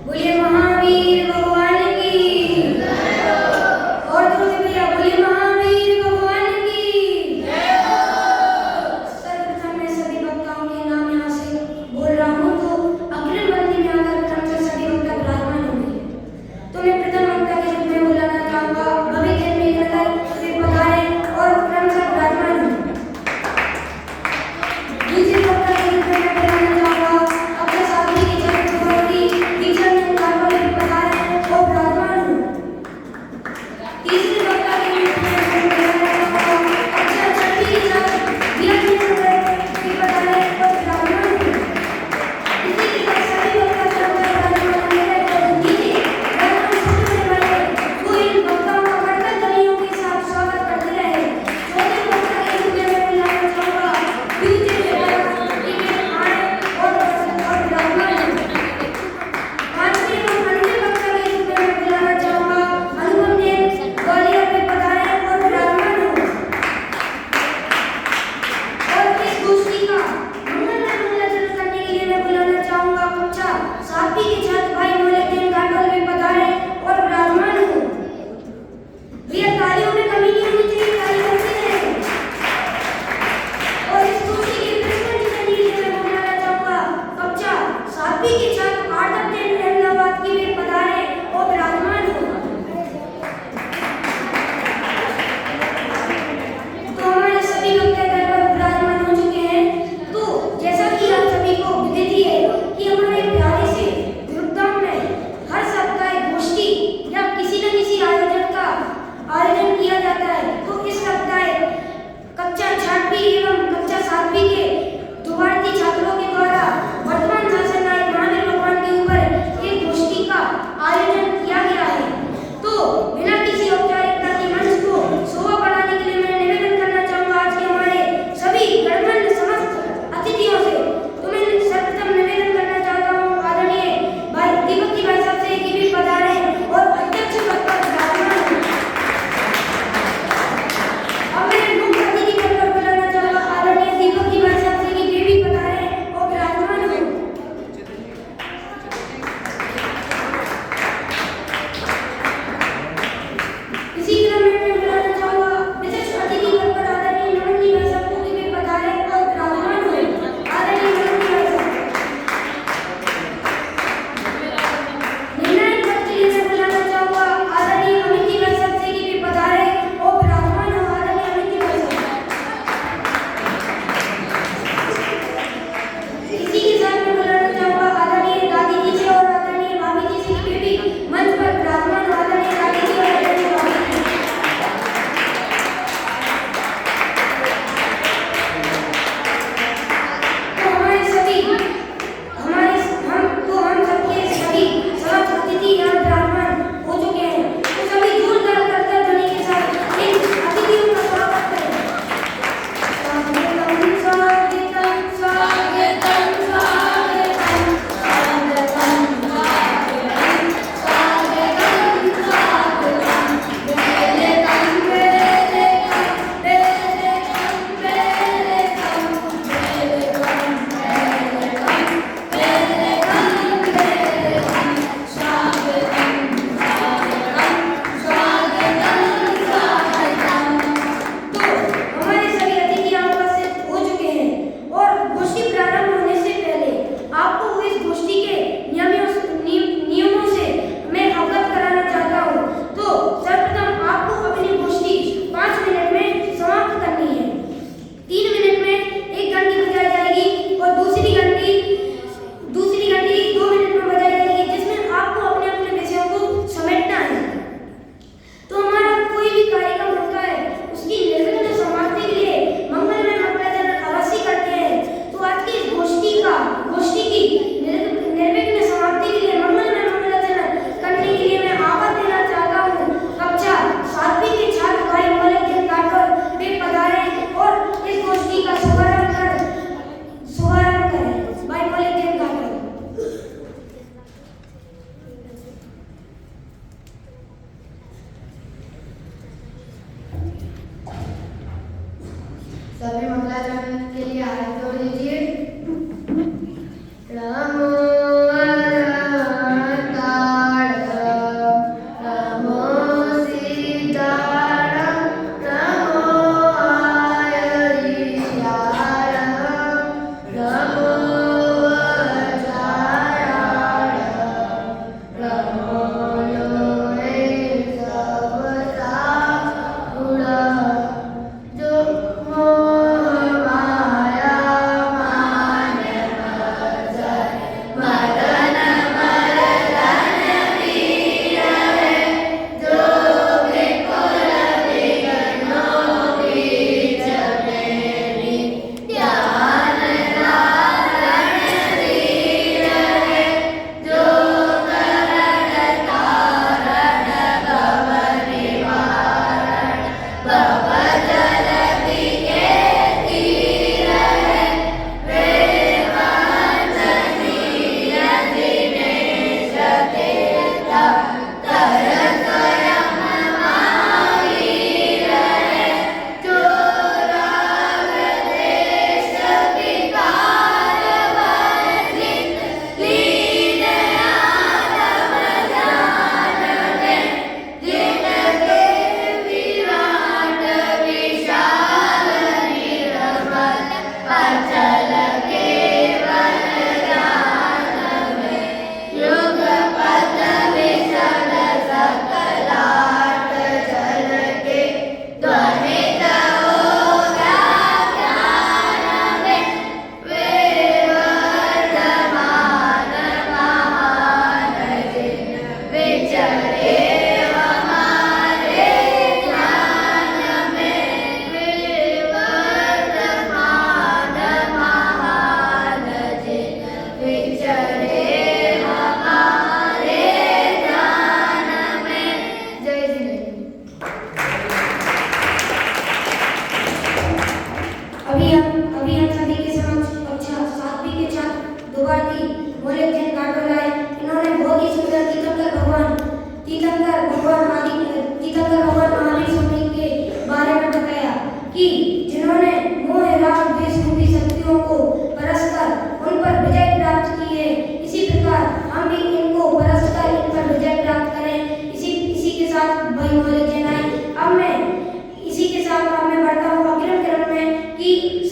बोलिए महावीर भगवान की। और जोर से भैया बोलिए महावीर भगवान की। सर्वप्रथम मैं सभी भक्तों के नाम यहाँ से बोल रहा हूँ, तो अग्रिम पंक्ति में आकर क्रमशः सभी भक्त विराजमान होंगे। तो मैं प्रथम वक्ता के रूप में बुलाना चाहूँगा भविष्य में नगर फिर पधारे और क्रमशः विराजमान होंगे। दूसरे वक्ता के रूप में मैं बुलाना चाहूँगा अपने साथी की जगत भगवती दीक्षा में पधारे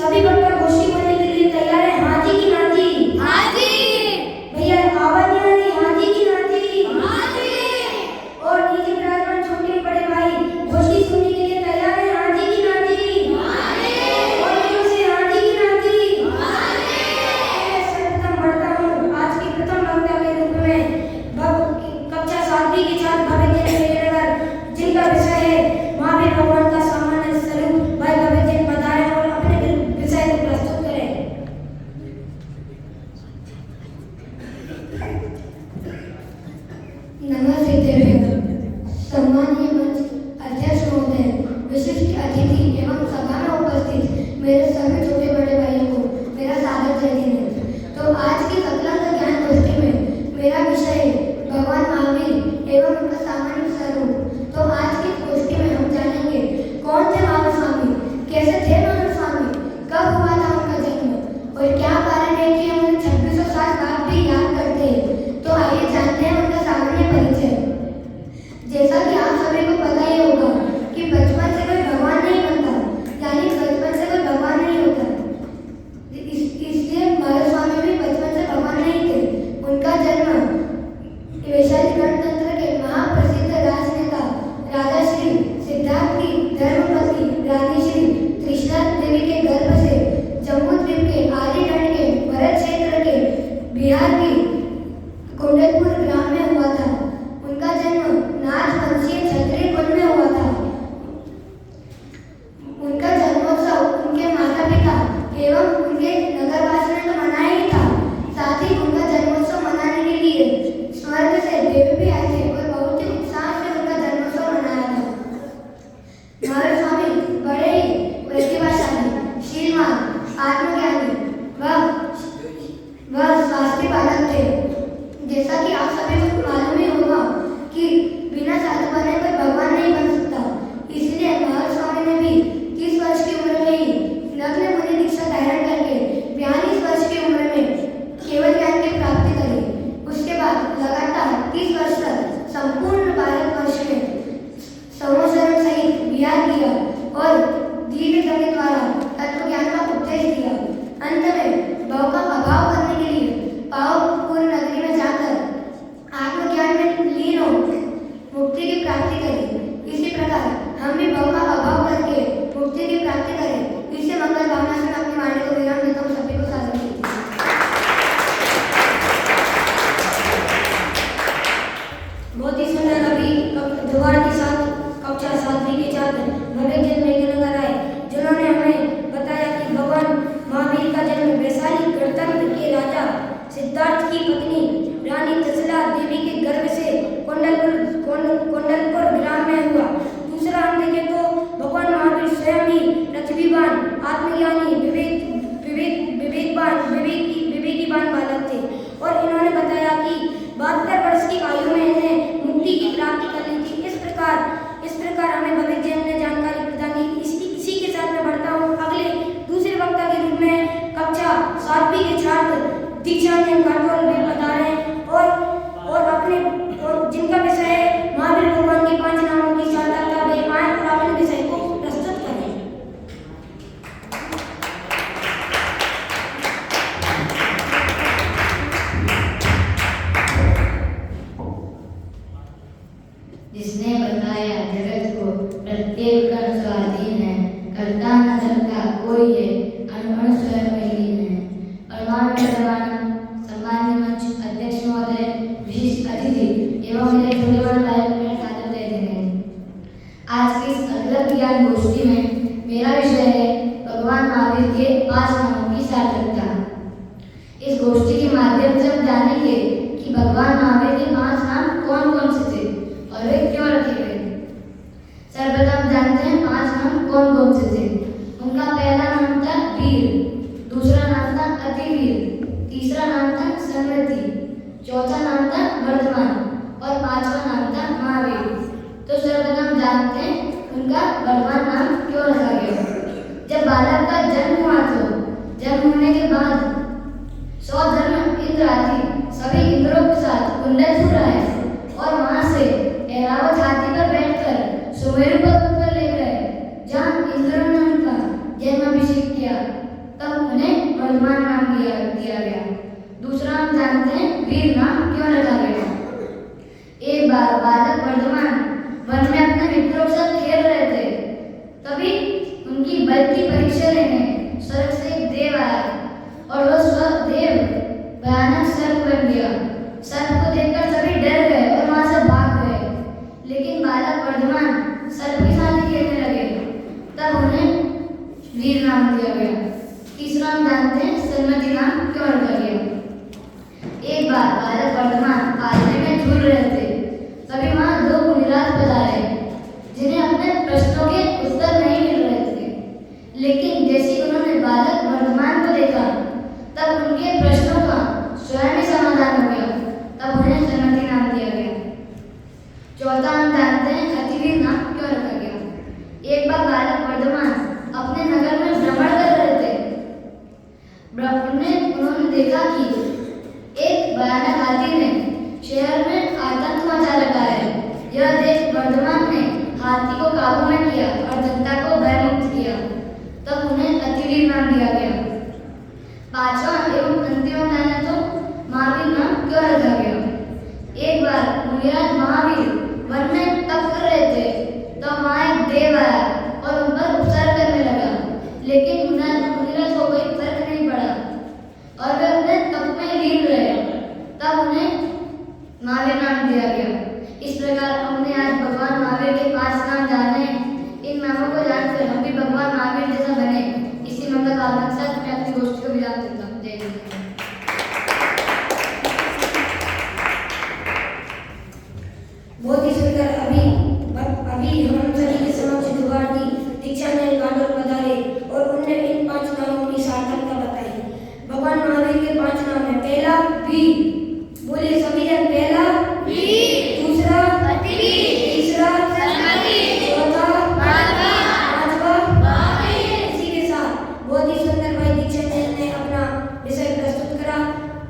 सभी वक्ता गोष्ठी बोलने के लिए तैयार है? हाँ जी कि ना जी? हाँ जी। भैया आवाज नहीं आ रही, हाँ जी कि ना जी? हाँ जी। और नीचे विराजमान छोटे बड़े भाई गोष्ठी सुनने के लिए तैयार है? हाँ जी कि ना जी? हाँ जी। और जोर से हाँ जी कि ना जी? हाँ जी। मैं सर्वप्रथम बढ़ता हूँ आज के प्रथम वक्ता के रूप में कक्षा 7वीं के छात्र भव्य जैन मेघनगर, जिनका विषय है महावीर भगवान का सामान्य स्वरूप। भाई भव्य जैन पधारें और अपने विषय को प्रस्तुत करें। नमस्ते सम्मानीय मंच अध्यक्ष महोदय, विशिष्ट अतिथि एवं सभा में उपस्थित मेरे सभी छोटे बड़े भाइयों को मेरा सादर जय हिंद। तो आज की सकलंक ज्ञान गोष्ठी में मेरा विषय है भगवान महावीर एवं उनका सामान्य स्वरूप। तो आज की गोष्ठी में हम जानेंगे कौन थे महावीर स्वामी, कैसे थे महावीर स्वामी, कब हुआ था उनका जन्म और क्या कारण है कि हम उन्हें 2600 साल बाद भी याद करते हैं। तो आइए जानते हैं उनका सामान्य परिचय। जैसा कि आप सभी को पता ही होगा कि बचपन से कोई भगवान नहीं बनता, यानी बचपन से कोई भगवान नहीं होता। इसलिए महावीर स्वामी भी बचपन से भगवान नहीं थे। उनका जन्म वैशाली गणतंत्र के महाप्रसिद्ध राजनेता राजा श्री सिद्धार्थ की धर्मपत्नी रानी श्री तृष्णा देवी के गर्भ से जम्मू-द्वीप के आर्यगढ़ के भरत क्षेत्र के बिहार की कुंडलपुर ग्राम में हुआ था। उनका जन्म नाथ वंशीय क्षत्रिय कुल में हुआ था। उनका जन्मोत्सव उनके माता पिता एवं उनके नगरवासियों ने तो मनाया ही था, साथ ही उनका जन्मोत्सव मनाने के लिए स्वर्ग से देव भी आए थे और बहुत ही उत्साह से उनका जन्मोत्सव मनाया था। महावीर स्वामी बड़े ही प्रतिभाशाली, शीलवान, आत्मज्ञानी वह शास्त्री बालक थे। जैसा कि आप सभी को मालूम ही होगा कि बिना साधु बने कोई भगवान नहीं बन सकता। इसलिए महावीर स्वामी ने भी 30 वर्ष की उम्र में ही नग्न मुनि दीक्षा धारण करके 42 वर्ष की उम्र में केवल ज्ञान की प्राप्ति करी। उसके बाद लगातार 30 वर्ष तक संपूर्ण भारतवर्ष में संवत्सरण सहित विहार किया और दीर्घ गति द्वारा तत्व ज्ञान का उपदेश दिया। अंत में भव का अभाव करने के लिए पावनपुर नगरी में जाकर आत्मज्ञान में लीन हो मुक्ति की प्राप्ति करी। इसी प्रकार हम भी भव का अभाव करके मुक्ति की प्राप्ति करें। इससे मंगल भावना से मैं अपनी वाणी को विराम देता हूँ। सभी को सादर बहुत ही सुंदर अभी दोबारा के साथ कक्षा 7वीं के छात्र भव्य जैन मेघनगर आए, जिन्होंने हमें बताया कि भगवान महावीर का जन्म वैशाली गणतंत्र के राजा सिद्धार्थ की पत्नी रानी तृष्णा देवी के गर्भ से कुंडलपुर ग्राम में हुआ। दूसरा हम देखें तो भगवान महावीर स्वयं ही प्रतिभावान, आत्मज्ञानी, विवेकीवान बालक थे और इन्होंने बताया कि 72 वर्ष की आयु में इन्हें मुक्ति की प्राप्ति कर ली थी। इस प्रकार हमें भव्य जैन ने जानकारी प्रदान की। इसी के साथ मैं बढ़ता हूँ अगले दूसरे वक्ता के रूप में कक्षा 7वीं के छात्र दीक्षांत काटोल में पधारे और जिनका विषय है महावीर भगवान के 5 नामों की सार्थकता वे आए और अपने विषय को प्रस्तुत करें। जिसने बताया जगत को प्रत्येक कण स्वाधीन है, करता न करता कोई है, अणु स्वयं में लीन है। सम्मानीय मंच अध्यक्ष महोदय, विशिष्ट अतिथि एवं मेरे छोटे बड़े भाई मेरे सादर जय हिंद। आज की इस अगलग ज्ञान गोष्ठी में मेरा विषय है भगवान महावीर के 5 नामों की सार्थकता। इस गोष्ठी के माध्यम से हम जानेंगे कि भगवान महावीर के 5 नाम कौन कौन से थे और वे क्यों रखे गए। सर्वप्रथम जानते हैं 5 नाम कौन कौन से थे। उनका पहला नाम था वीर, दूसरा नाम था अतिवीर, तीसरा नाम था समृद्धि, चौथा नाम था वर्धमान और 5वां नाम था महावीर। तो सर्वप्रथम जानते हैं उनका वर्धमान नाम क्यों रखा गया। जब बालक का जन्म हुआ तो जन्म होने के बाद 100 धर्म इंद्र आदि सभी इंद्रों के साथ कुंडलपुर आए और वहां से ऐरावत हाथी पर बैठकर सुमेरु पर्वत पर ले गए, जहाँ इंद्रों ने उनका जन्माभिषेक किया। और जनता को भयमुक्त किया, तब उन्हें अतिवीर नाम दिया गया। पांचवा एवं अंतिम कहना तो महावीर नाम क्यों रखा गया? एक बार मुनिराज महावीर वन में तप कर रहे थे, तो वहां एक देव आया और उन पर उपचार करने लगा, लेकिन मुनिराज को कोई फर्क नहीं पड़ा और वे अपने तप में लीन रहे, तब उन्हें महावीर नाम दिया गया। इस प्रकार हमने आज भगवान महावीर के 5 नाम जाने। इन नामों को जानकर हम भी भगवान महावीर जैसा बने। इसी मंगल भावना के साथ मैं अपनी गोष्ठी को विराम देता हूँ। जय हिंद। बहुत ही सुंदर। अभी हम सभी के समक्ष दुर्गावती दीक्षानंद गांडोर पधारे और उन्होंने इन 5 नामों की सार्थकता बताई। भगवान महावीर के 5 नाम है। पहला वीर, बोले सभी जन, पहला वीर, दूसरा अतिवीर, तीसरा संगति, चौथा पांचवा महावीर। इसी के साथ बहुत ही सुंदर भाई दीक्षानंद ने अपना विषय प्रस्तुत करा।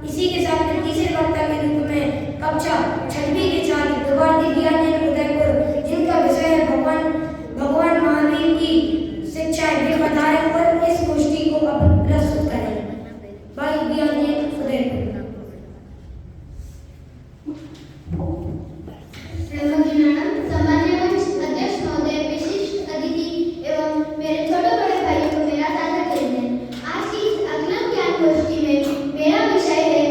इसी के साथ में तीसरे वक्ता के रूप में कक्षा 6वीं के छात्र दुर्गावती दीक्षानंद उदयपुर, जिनका विषय है भगवान महावीर की शिक्षाएं, वे बताएं और इस गोष्ठी को प्रस्तुत करें। भाई दीक्षानंद उदयपुर। श्रीमती मैडम, सामान्य मंच अध्यक्ष महोदय, विशिष्ट अतिथि एवं मेरे छोटे बड़े भाइयों को मेरा सादर अभिनंदन। आज की इस अगला ज्ञान गोष्ठी में मेरा विषय है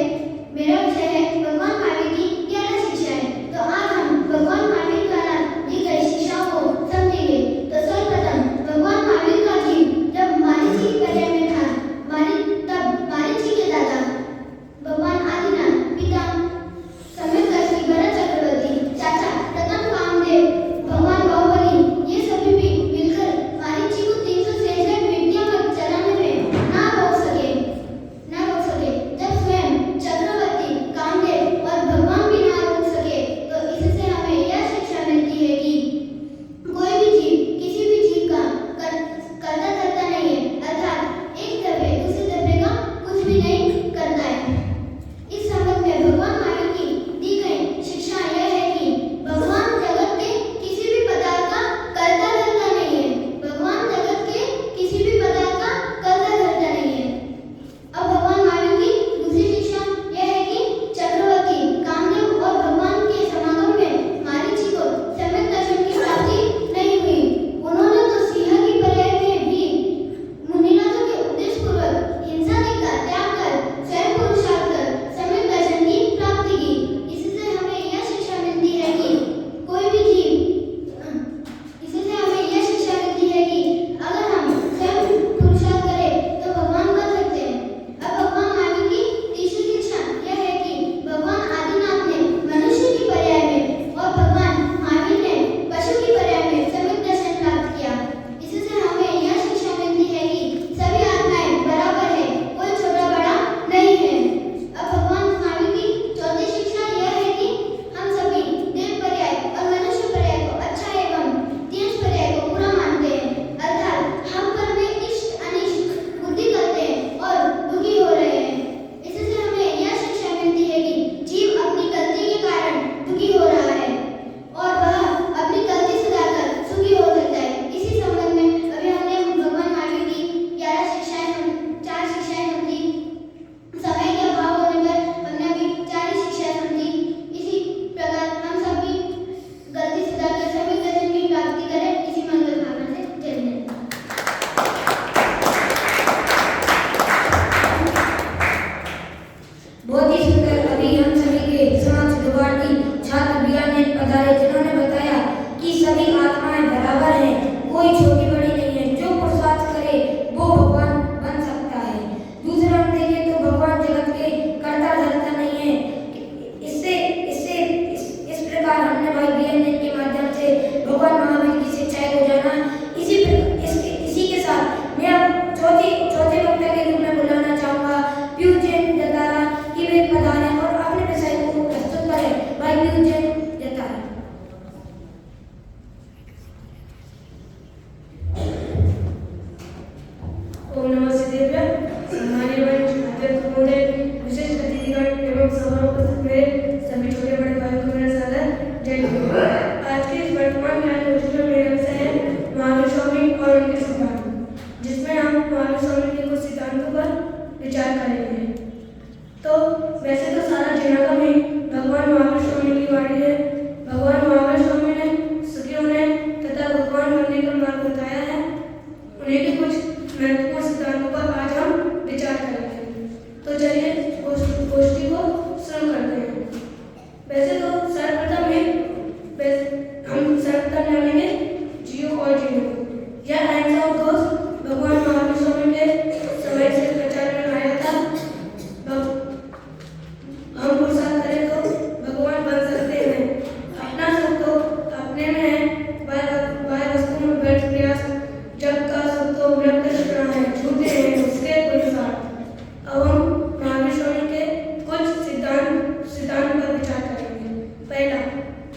भगवान महावीर की 11 शिक्षाएं। तो आज हम भगवान महावीर द्वारा दी गई शिक्षाओं को समझेंगे। तो सर्वप्रथम भगवान महावीर का जीवन जब मारीच की प्रजा में था, तब मारीच के दादा भगवान आदिनाथ, पिता समय भरत चक्रवर्ती, चाचा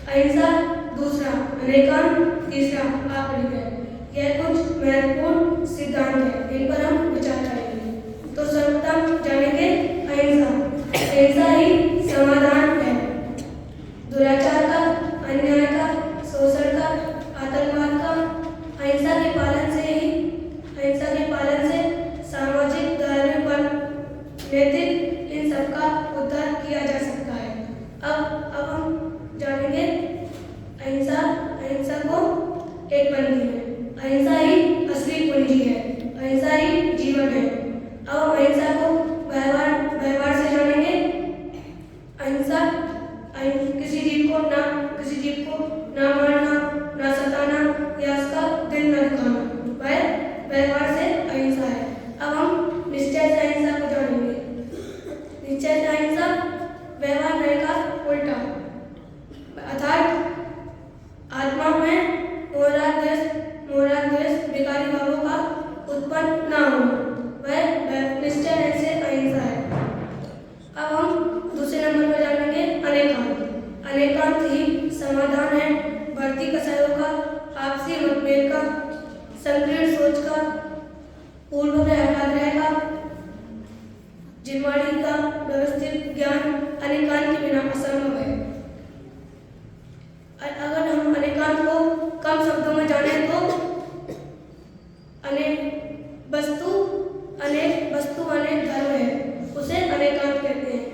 अहिंसा दूसरा, अनेकांत तीसरा। आप पढ़ गए। यह कुछ महत्वपूर्ण सिद्धांत है, इन पर हम विचार करेंगे। तो सर्वप्रथम जानेंगे अहिंसा। अहिंसा ही समाधान है दुराचार का, अन्याय का, शोषण का, आतंकवाद का। अहिंसा के पालन से सामाजिक, धार्मिक व नैतिक इन सबका उद्धार किया जा सकता है। अब हम जानेंगे अहिंसा को एक पंक्ति में। अहिंसा ही असली पूंजी है, अहिंसा ही जीवन है। अब हम अहिंसा को व्यवहार से जानेंगे। अहिंसा किसी जीव को ना मारना, ना सताना या उसका दिल न दुखाना, वह व्यवहार से अहिंसा है। अब हम निश्चय से अहिंसा को जानेंगे। निश्चय से अहिंसा व्यवहार नहीं का उल्टा, अर्थात आत्मा में मोह द्वेष विकारी भावों का उत्पन्न ना हो, वह निश्चय से अहिंसा है। अब हम दूसरे नंबर पर जानेंगे अनेकांत। अनेकांत ही समाधान है बढ़ती कसायों का, आपसी मतभेद का, संकीर्ण सोच का, पूर्व में हटाग्रह का, जिम्माड़ी का व्यवस्थित ज्ञान अनेकांत के बिना असंभव है। अगर हम अनेकांत को कम शब्दों में जाने तो अनेक वस्तु अनेक धर्म है, उसे अनेकांत कहते हैं।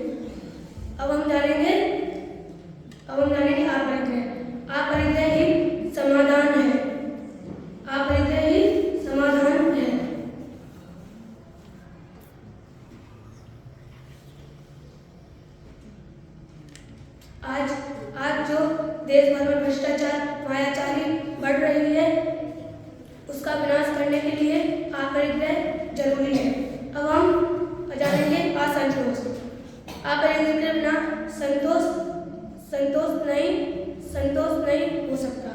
अब हम जानेंगे अपरिग्रह ही समाधान है। अपरिग्रह ही समाधान है। आज जो देश भर में भ्रष्टाचार, मायाचारी बढ़ रही है, उसका विनाश करने के लिए अपरिग्रह जरूरी है। अब हम जानेंगे असंतोष। अपरिग्रह के बिना संतोष नहीं हो सकता।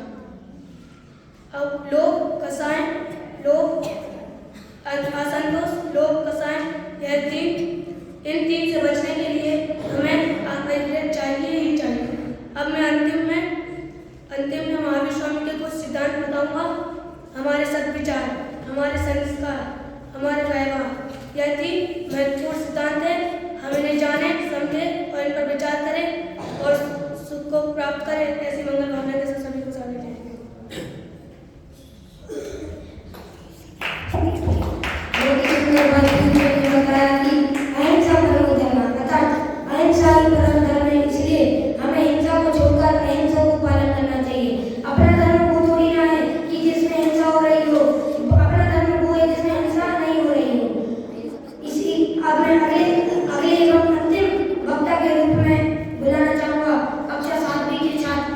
अब असंतोष, लोभ, कसाय, इन तीन से बचने के लिए हमें अपरिग्रह चाहिए ही चाहिए। अब मैं अंतिम में महावीर स्वामी के कुछ सिद्धांत बताऊंगा। हमारे सद्विचार, हमारे संस्कार, हमारे व्यवहार, यह तीन महत्वपूर्ण सिद्धांत है। हम इन्हें जाने, समझे और इन पर विचार करें और सुख को प्राप्त करें। ऐसी मंगल भावना के साथ सभी को साथ देंगे। बताया कि अहिंसा परमो धर्म, अर्थात अहिंसा ही परम धर्म है। इसलिए हमें हिंसा को छोड़कर अहिंसा को पालन करना चाहिए। अपना धर्म वो थोड़ी ना है कि जिसमें हिंसा हो रही हो, अपना धर्म वो है जिसमें हिंसा नहीं हो रही हो। इसी अब मैं अगले एवं अंतिम वक्ता के रूप में बुलाना चाहूँगा कक्षा 7वीं के छात्र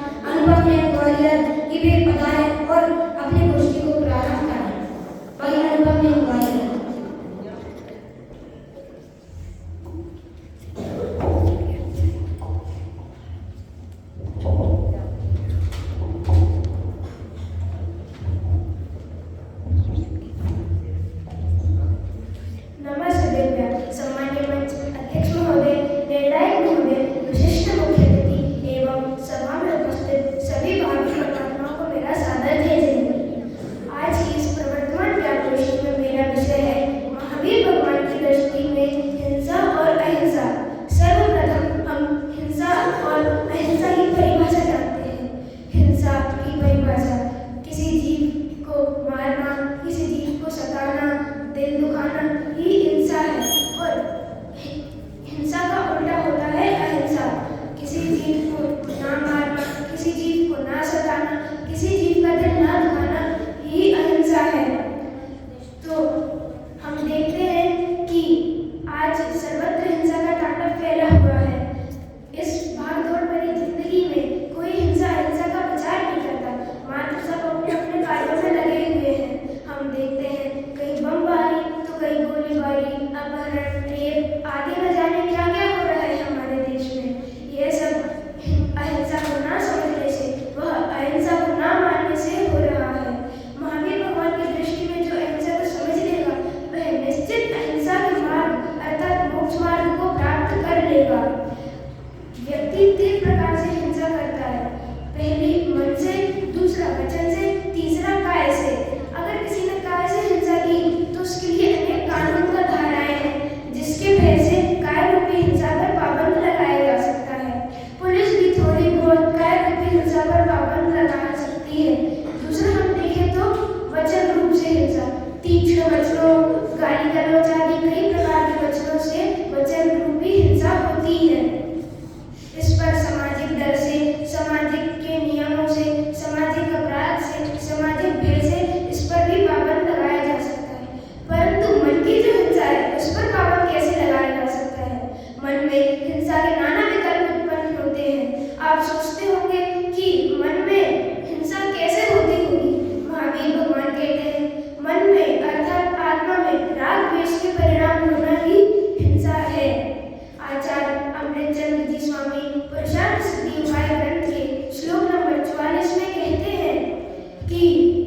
सोचते होंगे कि मन में हिंसा कैसे होती होगी। महावीर भगवान कहते हैं, मन में अर्थात आत्मा में राग द्वेष के परिणाम होना ही हिंसा है। आचार्य अमृतचंद्र जी स्वामी पुरुषार्थ सिद्धि उपाय ग्रंथ के श्लोक नंबर 44 में कहते हैं कि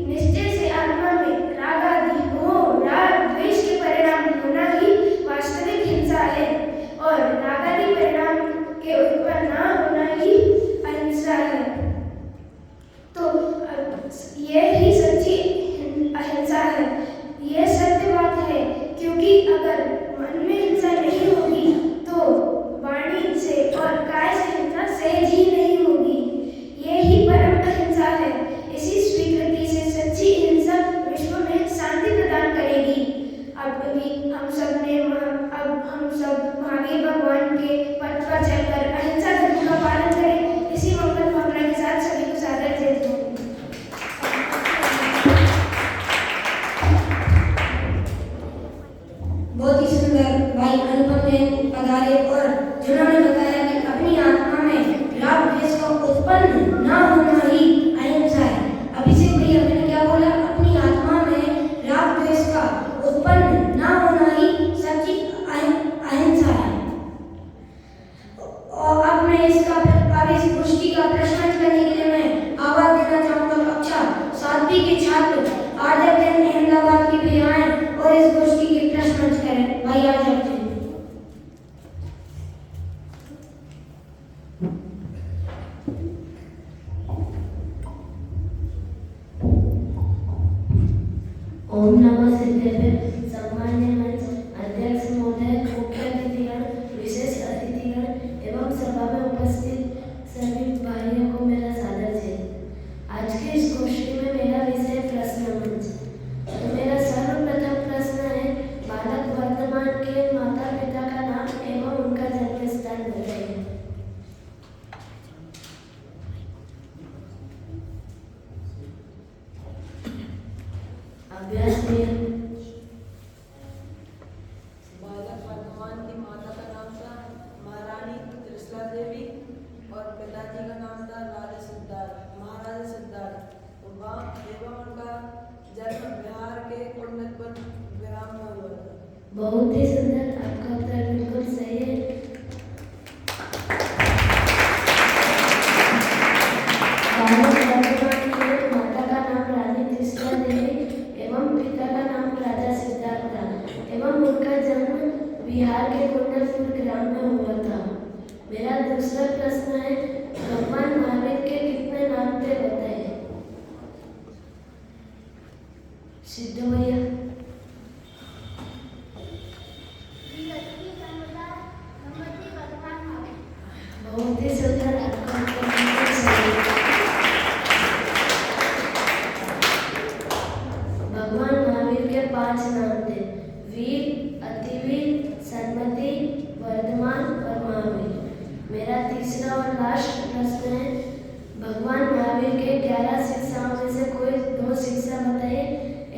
निश्चय से आत्मा में राग आदि मोह राग द्वेष के परिणाम होना ही वास्तविक हिंसा है और राग आदि परिणाम के उत्पन्न न होना ही अहिंसा है। तो यह ही सच्ची अहिंसा है। यह सत्य बात है, क्योंकि अगर मन में हिंसा नहीं होगी तो वाणी से और काय से हिंसा सहज ही नहीं होगी। यह ही परम अहिंसा है। इसी स्वीकृति से सच्ची हिंसा विश्व में शांति प्रदान करेगी। अब हम सब महावीर भगवान के पथ पर चलकर अहिंसा धर्म का पालन करें। इसी मंगल भावना के साथ सभी को सादर देती हूँ। बहुत ही सुंदर भाई अनुपम ने पधारे और जिन्होंने बताया कि अपनी आत्मा में राग द्वेष का उत्पन्न न होना ही अहिंसा है। अभिषेक भैया मैंने क्या बोला? अपनी आत्मा में राग द्वेष का उत्पन्न न होना ही सच्ची अहिंसा है। और अब मैं इस गोष्ठी का प्रश्न करने के लिए मैं आवाज देना चाहूंगा कक्षा 7वीं के छात्र आदर जैन अहमदाबाद की भी आए और इस गोष्ठी के प्रश्न करें। भाई आ जाते हैं। ओम नमः सिद्धेभ्य। सम्मान्य मंच अध्यक्ष महोदय, मुख्य अतिथिगण, विशेष अतिथिगण एवं सभा में उपस्थित सभी भाइयों को मेरा सादर है। आज की इस गोष्ठी में मेरा विषय प्रश्न मंच। तो मेरा सर्वप्रथम प्रश्न है, बालक वर्तमान के माता पिता का नाम एवं उनका जन्म स्थान बताइए। अभ्यास में बालक वर्तमान की माता का नाम था महारानी त्रिशला देवी और पिताजी का नाम था महाराजा सिद्धार्थ एवं उनका जन्म बिहार के कुंडलपुर ग्राम में हुआ था। बहुत ही सुंदर, आपका उत्तर बिल्कुल सही है। बालक वर्तमान की माता का नाम रानी त्रिशला देवी एवं पिता का नाम राजा सिद्धार्थ था एवं उनका जन्म बिहार के कुंडलपुर ग्राम में हुआ था। मेरा दूसरा प्रश्न है, भगवान महावीर के कितने नाम थे बताइए। सिद्धू भैया। बहुत ही सुंदर, आपका उत्तर बिल्कुल सही है। भगवान महावीर के 5 नाम थे, वीर, अतिवीर, सन्मति, वर्धमान और महावीर। मेरा तीसरा और लास्ट प्रश्न है, भगवान महावीर के 11 शिक्षाओं में से कोई 2 शिक्षा बताइए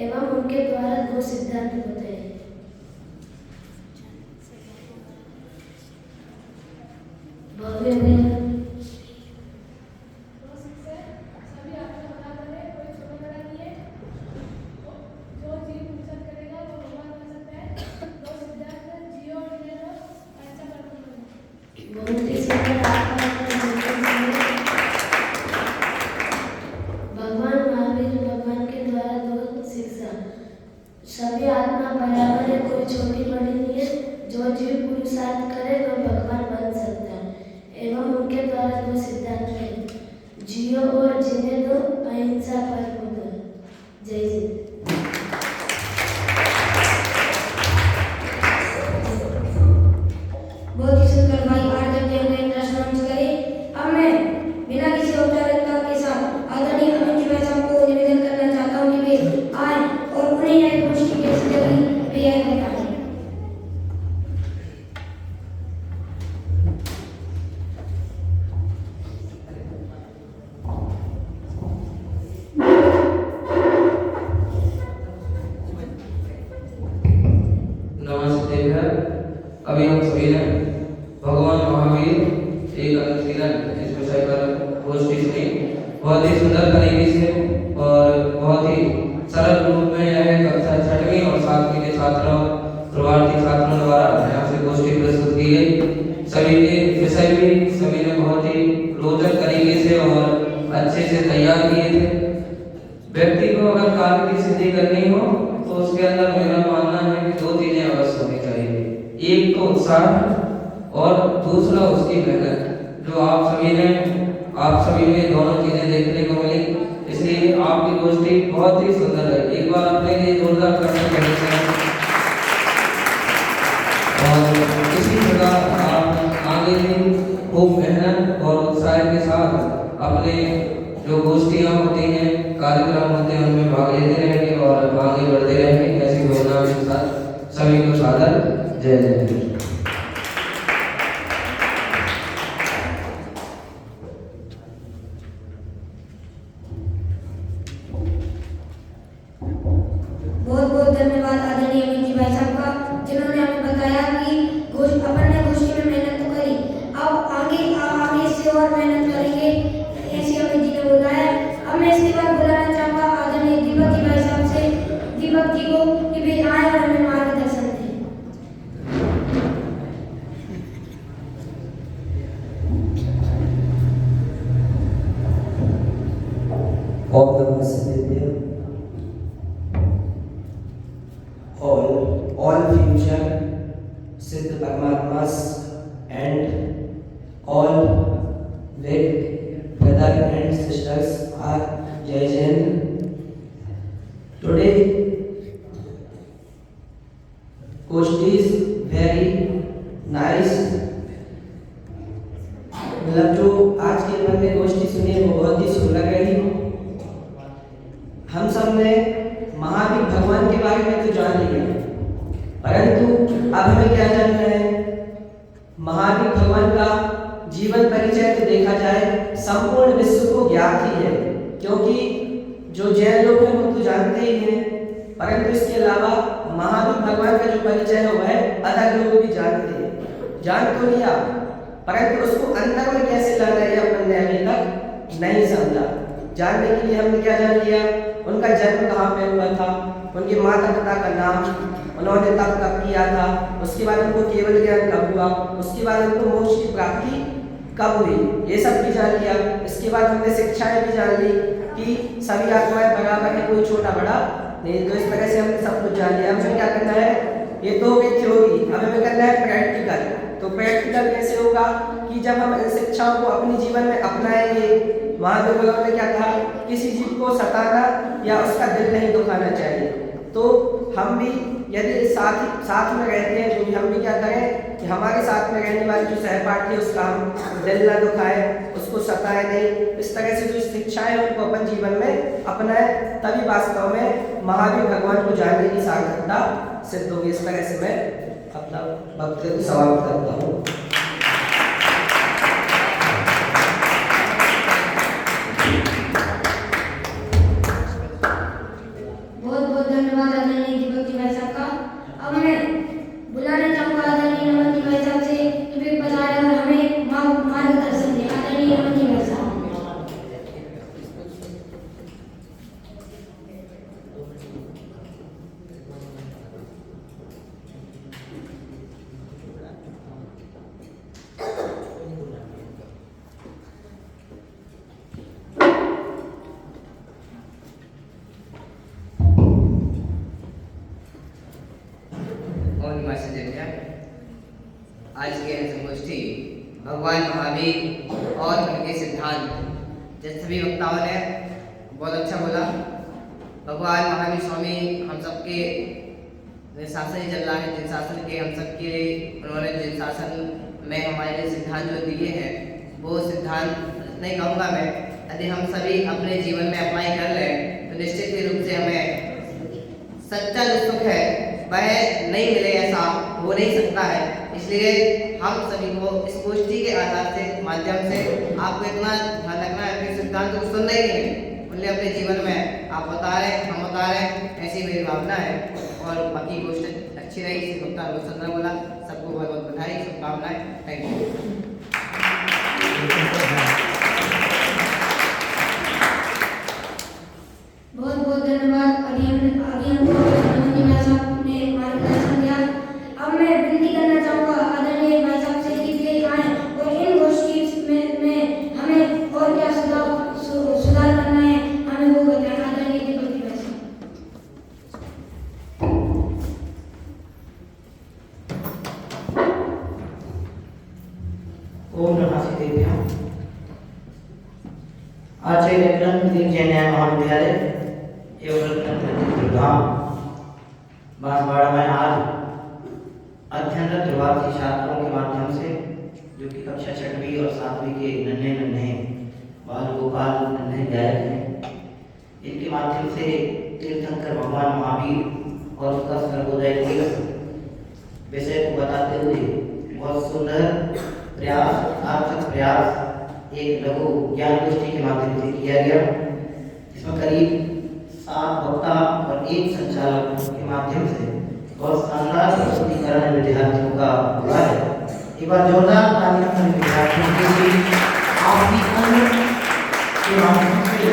एवं उनके द्वारा 2 सिद्धांत बताइए। भव्य भैया। बहुत ही सुंदर, आपका उत्तर बिल्कुल सही है। भगवान महावीर भगवान के द्वारा 2 शिक्षा। सभी आत्मा बराबर है, कोई छोटी बड़ी नहीं है। जो जीव पुरुषार्थ करे वह भगवान बन सकता है एवं उनके द्वारा 2 सिद्धांत हैं, जियो और जीने दो, अहिंसा परम दो। जय जय। बहुत ही सुंदर भाई आदर देने प्रश्न मंच करें। अब मैं बिना किसी औपचारिकता के साथ आदरणीय अमित भाई साहब को निवेदन करना चाहता हूँ कि वे आए और उन्हें यह गोष्ठी कैसी लगी वे यह बताएं। बहुत ही सुंदर तरीके से और बहुत ही सरल रूप में यह कक्षा 6वीं और 7वीं के छात्रों प्रवासी छात्रों द्वारा यहाँ से गोष्ठी प्रस्तुत की गई। सभी के विषय भी सभी ने बहुत ही रोचक तरीके से और अच्छे से तैयार किए थे। व्यक्ति को अगर कार्य की सिद्धि करनी हो तो उसके अंदर मेरा मानना है कि 2 चीजें अवश्य होनी चाहिए, एक तो उत्साह और दूसरा उसकी मेहनत, जो आप सभी में दोनों चीजें देखने को मिली। इसलिए आपकी गोष्ठी बहुत ही सुंदर है। एक बार अपने लिए जोरदार करने के और इसी प्रकार आप आगे भी खूब मेहनत और उत्साह के साथ अपने जो गोष्ठियाँ होती हैं, कार्यक्रम होते हैं, उनमें भाग लेते रहेंगे और आगे बढ़ते रहेंगे। ऐसी भावना के साथ सभी को सादर जय जय। बहुत बहुत धन्यवाद आदरणीय अमित जी भाई साहब का, जिन्होंने हमें बताया कि अपन ने गोष्ठी में मेहनत तो करी, अब आगे इससे और मेहनत करेंगे, ऐसे अमित जी ने बोला है। अब मैं इसके बाद बुलाना चाहूँगा आदरणीय दीपक जी भाई साहब से, दीपक जी को कि वे आए और हमें मार्गदर्शन दें। All the Savior, all future Siddh Paramatmas and all with brother and sisters are Jai Jain. Today, Goshti is very nice. मतलब जो आज के मन में गोष्ठी सुनी है वो बहुत ही सुंदर रही। हम सब ने महावीर भगवान के बारे में तो जान लिया, परंतु अब हमें क्या जानना है? महावीर भगवान का जीवन परिचय तो देखा जाए संपूर्ण विश्व को ज्ञात ही है, क्योंकि जो जैन लोग हैं वो तो जानते ही हैं, परंतु इसके अलावा महावीर भगवान का जो परिचय है वह अलग लोग भी जानते हैं। जान तो लिया, परंतु उसको अंदर में कैसे लाना है अपन ने अभी तक नहीं समझा। जानने के लिए हमने क्या जान लिया? उनका जन्म कहाँ पे हुआ था, उनके माता पिता का नाम, उन्होंने तप कब किया था, उसके बाद उनको केवल ज्ञान कब हुआ, उसके बाद उनको मोक्ष की प्राप्ति कब हुई, ये सब भी जान लिया। इसके बाद हमने शिक्षाएं भी जान ली कि सभी आत्माएं बराबर है, कोई छोटा बड़ा नहीं। तो इस तरह से हमने सब कुछ जान लिया। हमें क्या करना है? ये तो हो गई थ्योरी, अब हमें करना है प्रैक्टिकल। तो प्रैक्टिकल कैसे होगा कि जब हम इन शिक्षाओं को अपने जीवन में अपनाएंगे। महावीर भगवान ने क्या कहा? किसी जीव को सताना या उसका दिल नहीं दुखाना चाहिए। तो हम भी यदि साथ में रहते हैं तो हम भी क्या करें कि हमारे साथ में रहने वाले जो सहपाठी है उसका हम दिल ना दुखाएं, उसको सताएं नहीं। इस तरह से जो शिक्षाएं उनको अपन जीवन में अपनाएं, तभी वास्तव में महावीर भगवान को जानने की सार्थकता सिद्ध होगी। इस तरह से मैं अपना वक्तव्य समाप्त करता हूँ। बहुत बहुत धन्यवाद आदरणीय दीपक जी भाई साहब का। अब मैं बुलाना चाहूँगा आदरणीय नमन जी भाई साहब से कि वे बताएं और हमें मार्गदर्शन दें। आदरणीय नमन जी भाई साहब। आज के संगोष्ठी भगवान महावीर और उनके सिद्धांत, जैसे सभी वक्ताओं ने बहुत अच्छा बोला। भगवान महावीर स्वामी हम सबके शासन चल रहा है, जिन शासन के हम सबके उन्होंने जिन शासन में हमारे सिद्धांत जो दिए हैं वो सिद्धांत नहीं कहूँगा मैं, यदि हम सभी अपने जीवन में अप्लाई कर लें तो निश्चित ही रूप से हमें सच्चा जो सुख है वह नहीं मिले, ऐसा हो नहीं सकता है। इसलिए हम सभी को इस गोष्ठी के आधार से माध्यम से आपको इतना ध्यान रखना है कि सिद्धांत को सुनना ही नहीं, उन्हें अपने जीवन में आप बता रहे हम बता रहे, ऐसी मेरी भावना है। और बाकी गोष्ठी अच्छी रही, बहुत सुंदर बोला, सबको बहुत बहुत बधाई, शुभकामनाएं। Thank you. आचार्य रत्न जैन न्याय महाविद्यालय एवं रत्न धाम बांसवाड़ा में आज अध्ययनरत प्रवासी छात्रों के माध्यम से जो कि कक्षा 6वीं और 7वीं के नन्हे बाल गोपाल नन्हे गायक हैं, इनके माध्यम से तीर्थंकर भगवान महावीर और उसका सर्वोदय दिवस विषय को बताते हुए बहुत सुंदर प्रयास, सार्थक प्रयास एक लघु ज्ञान गोष्ठी के माध्यम से किया गया, जिसमें करीब 7 वक्ता और 1 संचालक के माध्यम से बहुत शानदार प्रस्तुतिकरण विद्यार्थियों का हुआ है। एक बार जोरदार तालियां सभी विद्यार्थियों के लिए आपकी उम्र के माध्यम से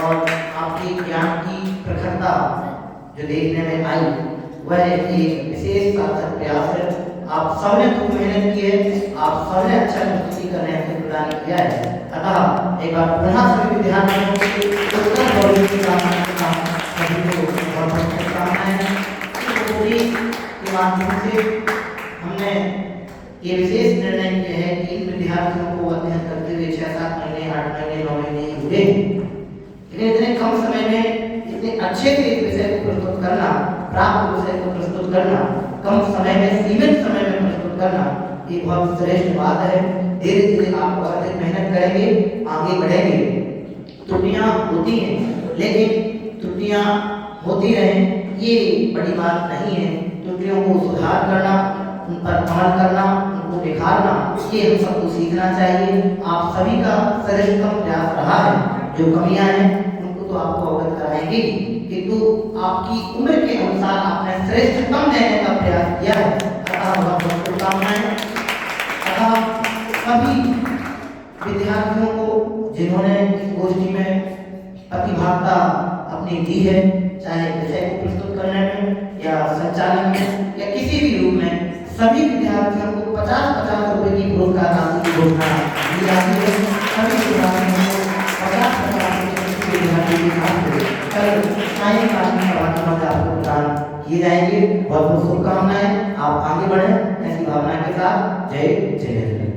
और आपके ज्ञान की प्रखरता जो देखने में आई वह एक विशेष सार्थक प्रयास है। आप सबने खूब मेहनत की है, आप सबने अच्छा प्रस्तुति करने का प्रदान किया है। अतः एक बार पुनः सभी विद्यार्थियों के उत्तर गौरव की कामना करता हूं। सभी को बहुत बहुत शुभकामनाएं। के माध्यम से हमने ये विशेष निर्णय किया है कि इन विद्यार्थियों को अध्ययन करते हुए 6-7 महीने 8 महीने 9 महीने हुए, लेकिन इतने कम समय में इतने अच्छे से इस विषय को प्रस्तुत करना, प्राप्त विषय को प्रस्तुत करना, कम समय में सीमित समय में प्रस्तुत करना, ये बहुत श्रेष्ठ बात है। धीरे धीरे आप और अधिक मेहनत करेंगे, आगे बढ़ेंगे। त्रुटियां होती हैं, लेकिन त्रुटियां होती रहें ये बड़ी बात नहीं है। त्रुटियों को सुधार करना, उन पर अमल करना, उनको निखारना, ये हम सबको सीखना चाहिए। आप सभी का श्रेष्ठतम प्रयास रहा है। जो कमियां हैं उनको तो आपको अवगत कराएंगे, किंतु आपकी उम्र के अनुसार आपने श्रेष्ठतम देने का प्रयास किया है। अतः बहुत बहुत शुभकामनाएं। अतः सभी विद्यार्थियों को जिन्होंने इस गोष्ठी में प्रतिभागिता अपनी दी है, चाहे विषय को प्रस्तुत करने में या संचालन में या किसी भी रूप में, सभी विद्यार्थियों को 50-50 रुपए की पुरस्कार राशि की घोषणा की जाती है। सभी विद्यार्थियों को 50-50 रुपए की कल सायंकाल में आपको प्रदान किए जाएंगे। बहुत बहुत शुभकामनाएं। आप आगे बढ़ें ऐसी भावना के साथ। जय जय।